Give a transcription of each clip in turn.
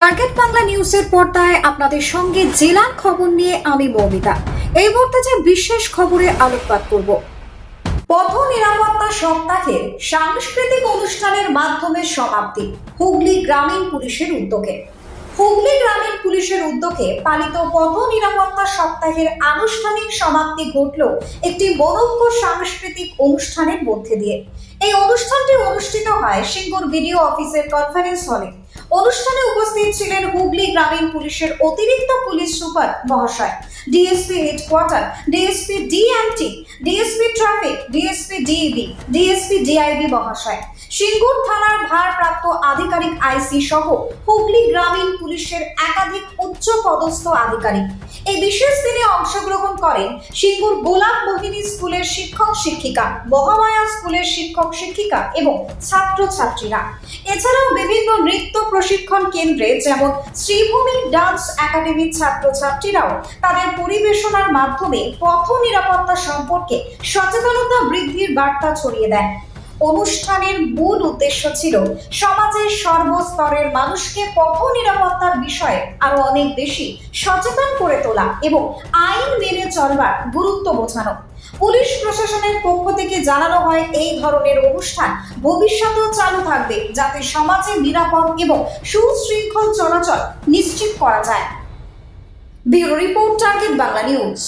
Target Bangla নিউজের পর্দায় আপনাদের সঙ্গে জেলার খবর নিয়ে আমি মৌমিতা। এই মুহূর্তে যে বিশেষ খবরে আলোকপাত করব। পথ নিরাপত্তা সপ্তাহের সাংস্কৃতিক অনুষ্ঠানের মাধ্যমে সমাপ্তি হুগলি গ্রামীণ পুলিশের উদ্যোগে। হুগলি গ্রামীণ পুলিশের উদ্যোগে পালিত পথ নিরাপত্তা সপ্তাহের আনুষ্ঠানিক সমাপ্তি ঘটল একটি মনোজ্ঞ সাংস্কৃতিক অনুষ্ঠানের মধ্যে দিয়ে। এই অনুষ্ঠানটি অনুষ্ঠিত হয় সিঙ্গুর বিডিও অফিসের কনফারেন্স হলে। অনুষ্ঠানে উপস্থিত ছিলেন হুগলি গ্রামীণ পুলিশের অতিরিক্ত পুলিশ সুপার মহাশয়, DSP headquarter, DSP DMT, DSP traffic, DSP DEB, DSP DIB মহাশয়, সিঙ্গুর থানার ভারপ্রাপ্ত আধিকারিক আইসি সহ হুগলি গ্রামীণ পুলিশের একাধিক উচ্চ পদস্থ আধিকারিক। এই বিশেষ দিনে অংশগ্রহণ করেন সিঙ্গুর গোলাপ মোহিনী স্কুলের শিক্ষক শিক্ষিকা, মহামায়া স্কুলের শিক্ষক শিক্ষিকা এবং ছাত্রছাত্রীরা। এছাড়াও বিভিন্ন নৃত্য প্রশিক্ষণ কেন্দ্রে যেমন শ্রীভূমি ডান্স একাডেমির ছাত্রছাত্রীরাও তাদের পরিবেশনার মাধ্যমে পথ নিরাপত্তা সম্পর্কে সচেতনতা বৃদ্ধির বার্তা ছড়িয়ে দেন। অনুষ্ঠানের মূল উদ্দেশ্য ছিল সমাজের সর্বস্তরের মানুষকে পথ নিরাপত্তার বিষয়ে আরো অনেক বেশি সচেতন করে তোলা এবং আইন মেনে চলবার গুরুত্ব বোঝানো। পুলিশ প্রশাসনের পক্ষ থেকে জানানো হয় এই ধরনের অনুষ্ঠান ভবিষ্যতেও চালু থাকবে, যাতে সমাজে নিরাপদ এবং সুশৃঙ্খল চলাচল নিশ্চিত করা যায়। Bureau report, target Bangla news.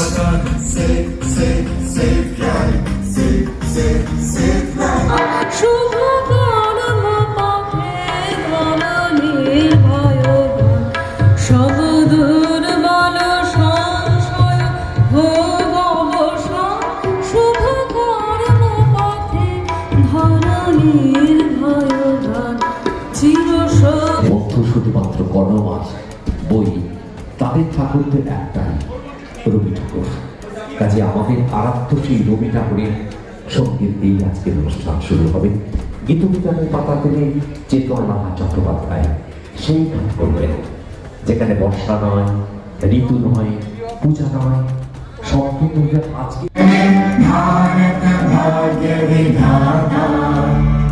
শুধুমাত্র কর্ণমাস বই, তাদের ঠাকুরদের একটাই রবি ঠাকুর। কাজে আমাদের আরাধ্য সেই রবি ঠাকুরের সঙ্গীত এই আজকের অনুষ্ঠান শুরু হবে। গীতবিতানের পাতা থেকে চেতনানাথা চট্টোপাধ্যায় সেই গান করবেন, যেখানে বর্ষা নয়, ঋতু নয়, পূজা নয়, সম্পূর্ণ আজকে भारत भाग्य विधाता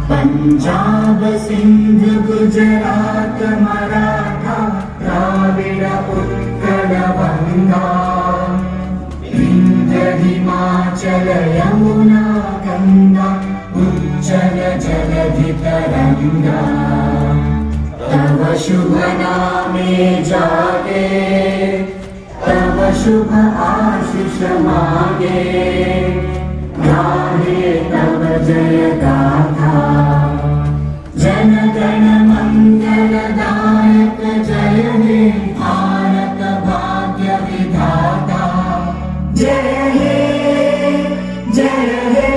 पंजाब सिंध गुजरात मराठा द्राविड उत्कल बंगा विंध्य हिमाचल यमुना गंगा उज्जल जलधि तरंगा तव शुभ नामे जागे तव शुभ आशीष मागे गाहे तव जय गाथा जन गण मंगल दायक जय हे भारत भाग्य विधाता जय हे जय हे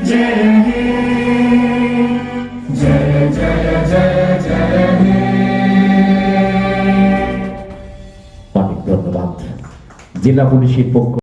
जय हे जय जय जय जय हे। অনেক ধন্যবাদ জেলা পুলিশের পক্ষ